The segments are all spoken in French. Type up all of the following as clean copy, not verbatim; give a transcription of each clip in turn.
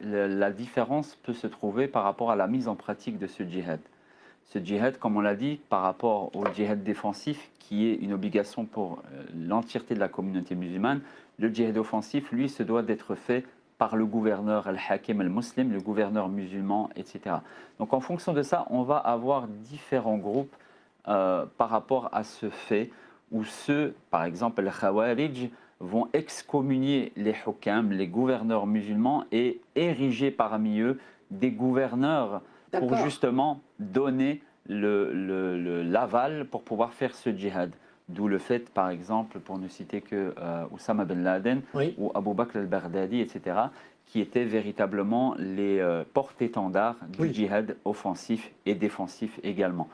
La différence peut se trouver par rapport à la mise en pratique de ce djihad. Ce djihad, comme on l'a dit, par rapport au djihad défensif, qui est une obligation pour l'entièreté de la communauté musulmane, le djihad offensif, lui, se doit d'être fait par le gouverneur al-Hakim al-Muslim, le gouverneur musulman, etc. Donc en fonction de ça, on va avoir différents groupes par rapport à ce fait, où ceux, par exemple, les Khawarij, vont excommunier les hukam, les gouverneurs musulmans, et ériger parmi eux des gouverneurs pour D'accord. justement donner l'aval pour pouvoir faire ce djihad. D'où le fait, par exemple, pour ne citer que Oussama Ben Laden Oui. ou Abu Bakr al-Baghdadi, etc., qui étaient véritablement les porte-étendards du Oui. djihad offensif et défensif également.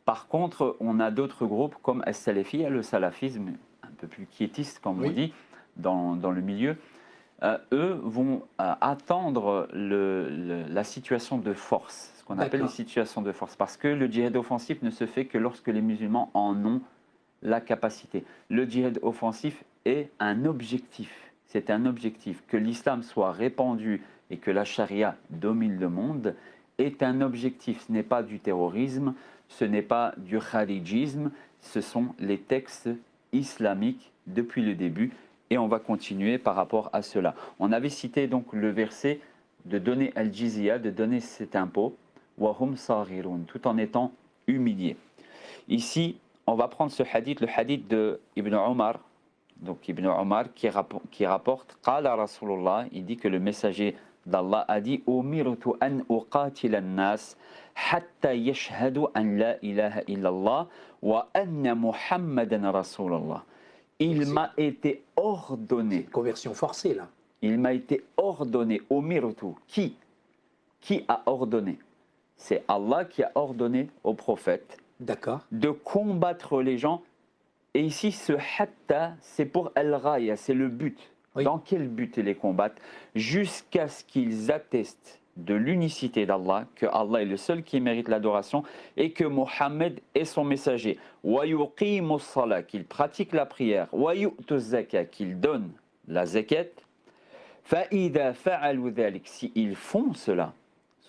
Par contre, on a d'autres groupes comme As-Salafi, le salafisme, un peu plus quiétiste, comme on Oui. dit, dans le milieu. Eux vont attendre la situation de force, ce qu'on appelle une D'accord. situation de force, parce que le djihad offensif ne se fait que lorsque les musulmans en ont la capacité. Le djihad offensif est un objectif, c'est un objectif. Que l'islam soit répandu et que la charia domine le monde est un objectif, ce n'est pas du terrorisme, ce n'est pas du kharijisme, ce sont les textes islamiques depuis le début. Et on va continuer par rapport à cela. On avait cité donc le verset de donner al-jizya, de donner cet impôt, wahum saghirun, tout en étant humilié. Ici, on va prendre ce hadith, le hadith de Ibn Omar, donc Ibn Omar qui rapporte, Qala Rasulullah, il dit que le messager d'Allah a dit, Umirtu an uqatil an-nas hatta yashhadu an la ilaha illallah wa anna Muhammadan Rasulullah. Donc Il c'est m'a été c'est ordonné, une conversion forcée là. il m'a été ordonné, Umirtu, qui a ordonné? C'est Allah qui a ordonné au prophète D'accord. de combattre les gens. Et ici, ce hatta, c'est pour al-ghaya, c'est le but. Oui. Dans quel but ils les combattent? Jusqu'à ce qu'ils attestent de l'unicité d'Allah, que Allah est le seul qui mérite l'adoration et que Mohammed est son messager. Wa yuqimu s-salat, qu'il pratique la prière. Wa yu'tu z-zakat, qu'il donne la zakat. Fa idha fa'alu dhalik, s'ils font cela,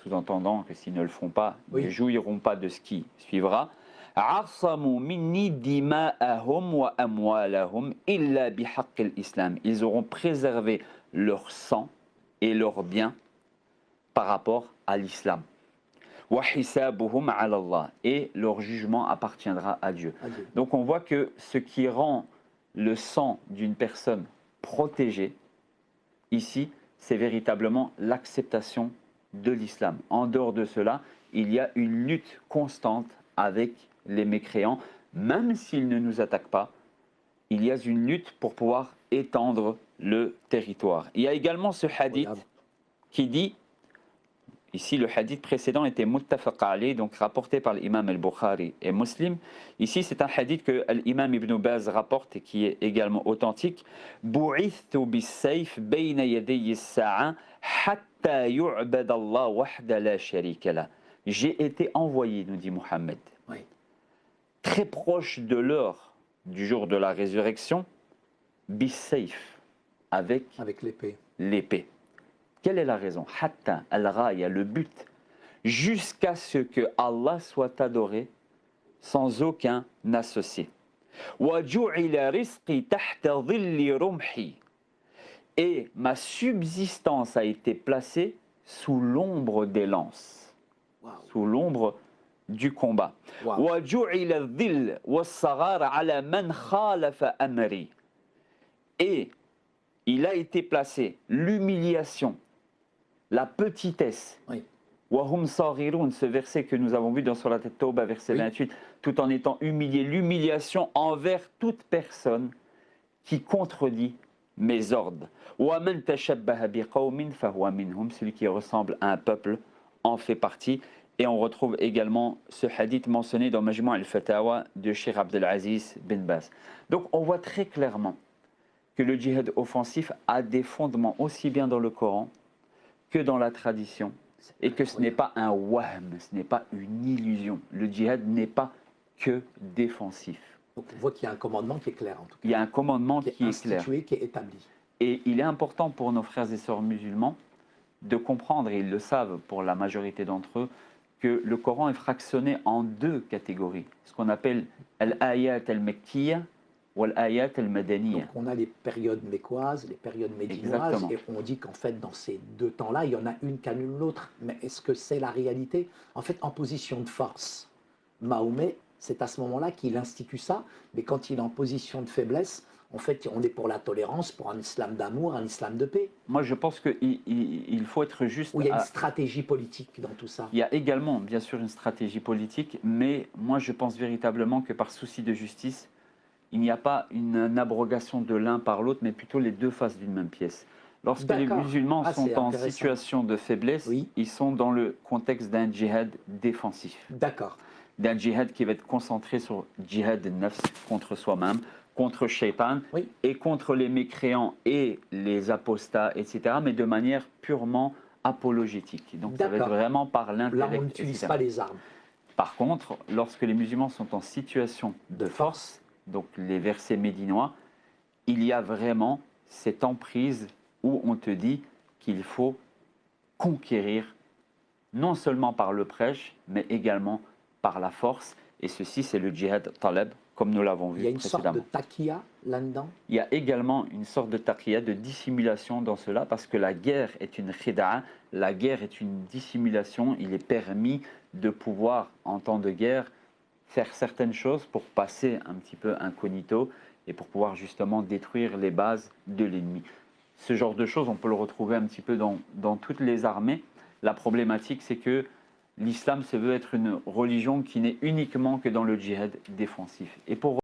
sous-entendant que s'ils ne le font pas, ils ne Oui. jouiront pas de ce qui suivra. عصموا مني دماءهم وأموالهم إلا بحق الإسلام. Ils auront préservé leur sang et leurs biens par rapport à l'islam. وحسابهم على الله. Et leur jugement appartiendra à Dieu. Adieu. Donc on voit que ce qui rend le sang d'une personne protégé, ici, c'est véritablement l'acceptation de l'islam. En dehors de cela, il y a une lutte constante avec les mécréants, même s'ils ne nous attaquent pas, il y a une lutte pour pouvoir étendre le territoire. Il y a également ce hadith Incroyable. qui dit, ici le hadith précédent était muttafaq alayh, donc rapporté par l'imam al-Bukhari et Muslim. Ici c'est un hadith que l'imam Ibn Baz rapporte et qui est également authentique. Bu'ithtu bis-sayf bayna yaday as-sa'a hatta yu'bad Allah wahda la sharika lah. J'ai été envoyé, nous dit Mohammed, Oui. très proche de l'heure du jour de la résurrection, bis-sayf, avec Avec l'épée. l'épée. Quelle est la raison? Hatta al-ghaya, le but, jusqu'à ce que Allah soit adoré sans aucun associé. Wa ju'ila rizqi tahta dhilli rumhi. Et ma subsistance a été placée sous l'ombre des lances, Waouh. sous l'ombre du combat. Waouh. Wa ju'ila adh-dhill was-saghar ala man khalafa amri. Et il a été placé l'humiliation, la petitesse. Oui. Wahum saghirun, ce verset que nous avons vu dans Surat At-Tawbah, verset Oui. 28, tout en étant humilié, l'humiliation envers toute personne qui contredit mes ordres. Wa man tashabbaha biqawmin fahuwa minhum, celui qui ressemble à un peuple en fait partie. Et on retrouve également ce hadith mentionné dans Majmu' al-Fatawa de Cheikh Abdelaziz bin Baz. Donc on voit très clairement que le djihad offensif a des fondements aussi bien dans le Coran que dans la tradition, et que ce n'est pas un wahm, ce n'est pas une illusion. Le djihad n'est pas que défensif. Donc on voit qu'il y a un commandement qui est clair en tout cas. Il y a un commandement qui est clair. institué, qui est établi. Et il est important pour nos frères et sœurs musulmans de comprendre, et ils le savent pour la majorité d'entre eux, que le Coran est fractionné en deux catégories, ce qu'on appelle al-ayat al-makkiyya ou al-ayat al-madaniyya. Donc on a les périodes mécoises, les périodes médinoises, Exactement. et on dit qu'en fait dans ces deux temps-là, il y en a une qui annule l'autre. Mais est-ce que c'est la réalité? En fait, en position de force, Mahomet, c'est à ce moment-là qu'il institue ça, mais quand il est en position de faiblesse, en fait, on est pour la tolérance, pour un islam d'amour, un islam de paix. Moi, je pense qu'il faut être juste Où il y a une à... stratégie politique dans tout ça. Il y a également, bien sûr, une stratégie politique, mais moi, je pense véritablement que par souci de justice, il n'y a pas une abrogation de l'un par l'autre, mais plutôt les deux faces d'une même pièce. Lorsque les D'accord. musulmans Ah, c'est sont en intéressant. situation de faiblesse, Oui. ils sont dans le contexte d'un djihad défensif, D'accord. d'un djihad qui va être concentré sur djihad nafs, contre soi-même, contre Shaitan, Oui. et contre les mécréants et les apostats, etc., mais de manière purement apologétique. Donc ça va être D'accord. vraiment par Là, l'intellect, on n'utilise etc. pas les armes. Par contre, lorsque les musulmans sont en situation de force, donc les versets médinois, il y a vraiment cette emprise où on te dit qu'il faut conquérir, non seulement par le prêche, mais également par la force. Et ceci, c'est le djihad talab, comme nous l'avons Il y a vu une sorte de précédemment. taqiya là-dedans. Il y a également une sorte de taqiyya, de dissimulation dans cela, parce que la guerre est une khida'a, la guerre est une dissimulation. Il est permis de pouvoir, en temps de guerre, faire certaines choses pour passer un petit peu incognito et pour pouvoir justement détruire les bases de l'ennemi. Ce genre de choses, on peut le retrouver un petit peu dans toutes les armées. La problématique, c'est que l'islam se veut être une religion qui n'est uniquement que dans le djihad défensif. Et pour